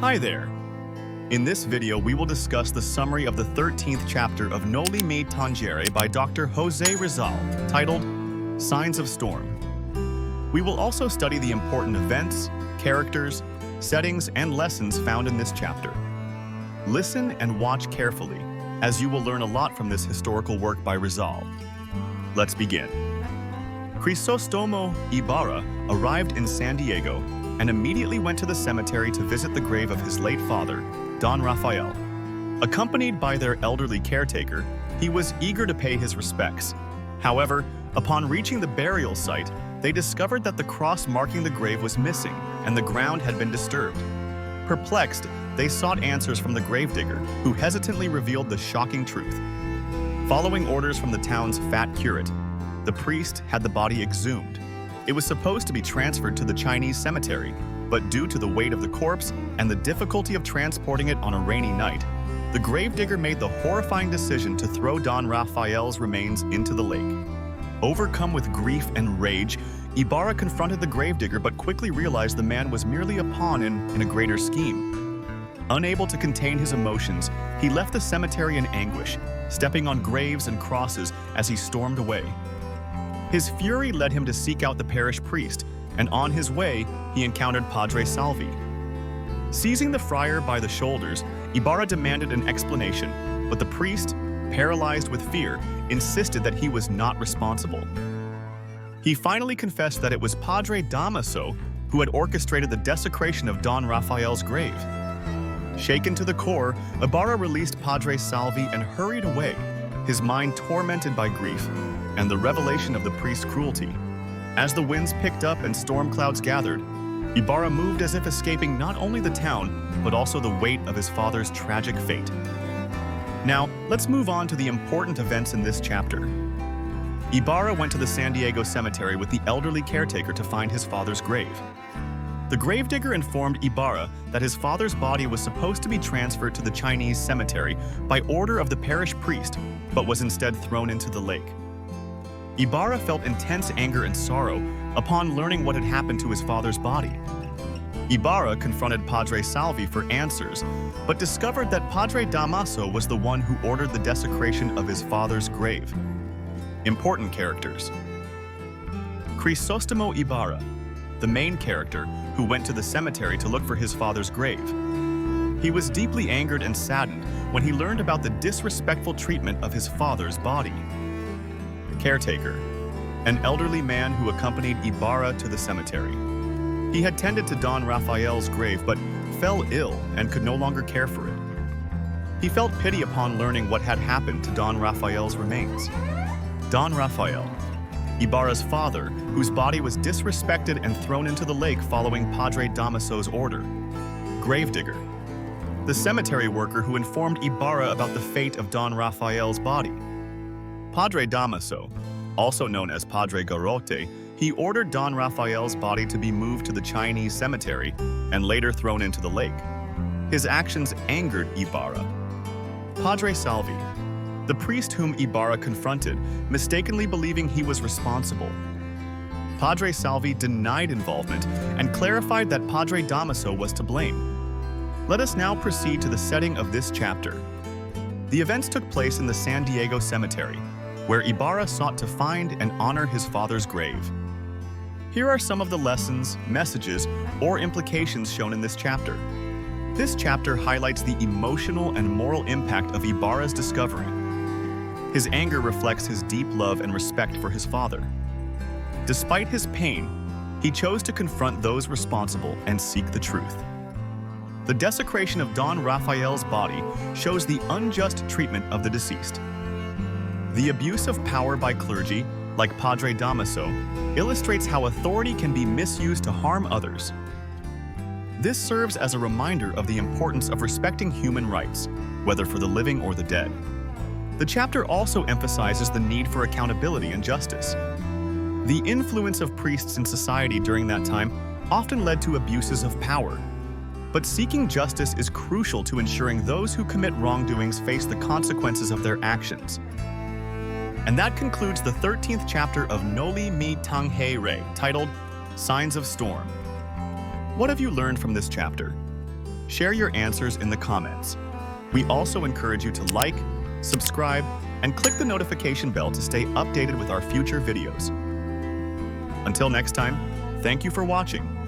Hi there! In this video, we will discuss the summary of the 13th chapter of Noli Me Tangere by Dr. Jose Rizal, titled Signs of Storm. We will also study the important events, characters, settings, and lessons found in this chapter. Listen and watch carefully, as you will learn a lot from this historical work by Rizal. Let's begin. Crisostomo Ibarra arrived in San Diego and immediately went to the cemetery to visit the grave of his late father, Don Rafael. Accompanied by their elderly caretaker, he was eager to pay his respects. However, upon reaching the burial site, they discovered that the cross marking the grave was missing and the ground had been disturbed. Perplexed, they sought answers from the gravedigger, who hesitantly revealed the shocking truth. Following orders from the town's fat curate, the priest had the body exhumed. It was supposed to be transferred to the Chinese cemetery, but due to the weight of the corpse and the difficulty of transporting it on a rainy night, the gravedigger made the horrifying decision to throw Don Rafael's remains into the lake. Overcome with grief and rage, Ibarra confronted the gravedigger but quickly realized the man was merely a pawn in a greater scheme. Unable to contain his emotions, he left the cemetery in anguish, stepping on graves and crosses as he stormed away. His fury led him to seek out the parish priest, and on his way, he encountered Padre Salvi. Seizing the friar by the shoulders, Ibarra demanded an explanation, but the priest, paralyzed with fear, insisted that he was not responsible. He finally confessed that it was Padre Damaso who had orchestrated the desecration of Don Rafael's grave. Shaken to the core, Ibarra released Padre Salvi and hurried away, his mind tormented by grief and the revelation of the priest's cruelty. As the winds picked up and storm clouds gathered, Ibarra moved as if escaping not only the town, but also the weight of his father's tragic fate. Now, let's move on to the important events in this chapter. Ibarra went to the San Diego cemetery with the elderly caretaker to find his father's grave. The gravedigger informed Ibarra that his father's body was supposed to be transferred to the Chinese cemetery by order of the parish priest, but was instead thrown into the lake. Ibarra felt intense anger and sorrow upon learning what had happened to his father's body. Ibarra confronted Padre Salvi for answers, but discovered that Padre Damaso was the one who ordered the desecration of his father's grave. Important characters. Crisostomo Ibarra, the main character who went to the cemetery to look for his father's grave. He was deeply angered and saddened when he learned about the disrespectful treatment of his father's body. Caretaker, an elderly man who accompanied Ibarra to the cemetery. He had tended to Don Rafael's grave but fell ill and could no longer care for it. He felt pity upon learning what had happened to Don Rafael's remains. Don Rafael, Ibarra's father, whose body was disrespected and thrown into the lake following Padre Damaso's order. Gravedigger, the cemetery worker who informed Ibarra about the fate of Don Rafael's body. Padre Damaso, also known as Padre Garrote, he ordered Don Rafael's body to be moved to the Chinese cemetery and later thrown into the lake. His actions angered Ibarra. Padre Salvi, the priest whom Ibarra confronted, mistakenly believing he was responsible. Padre Salvi denied involvement and clarified that Padre Damaso was to blame. Let us now proceed to the setting of this chapter. The events took place in the San Diego cemetery, where Ibarra sought to find and honor his father's grave. Here are some of the lessons, messages, or implications shown in this chapter. This chapter highlights the emotional and moral impact of Ibarra's discovery. His anger reflects his deep love and respect for his father. Despite his pain, he chose to confront those responsible and seek the truth. The desecration of Don Rafael's body shows the unjust treatment of the deceased. The abuse of power by clergy, like Padre Damaso, illustrates how authority can be misused to harm others. This serves as a reminder of the importance of respecting human rights, whether for the living or the dead. The chapter also emphasizes the need for accountability and justice. The influence of priests in society during that time often led to abuses of power. But seeking justice is crucial to ensuring those who commit wrongdoings face the consequences of their actions. And that concludes the 13th chapter of Noli Me Tangere, titled Signs of Storm. What have you learned from this chapter? Share your answers in the comments. We also encourage you to like, subscribe, and click the notification bell to stay updated with our future videos. Until next time, thank you for watching.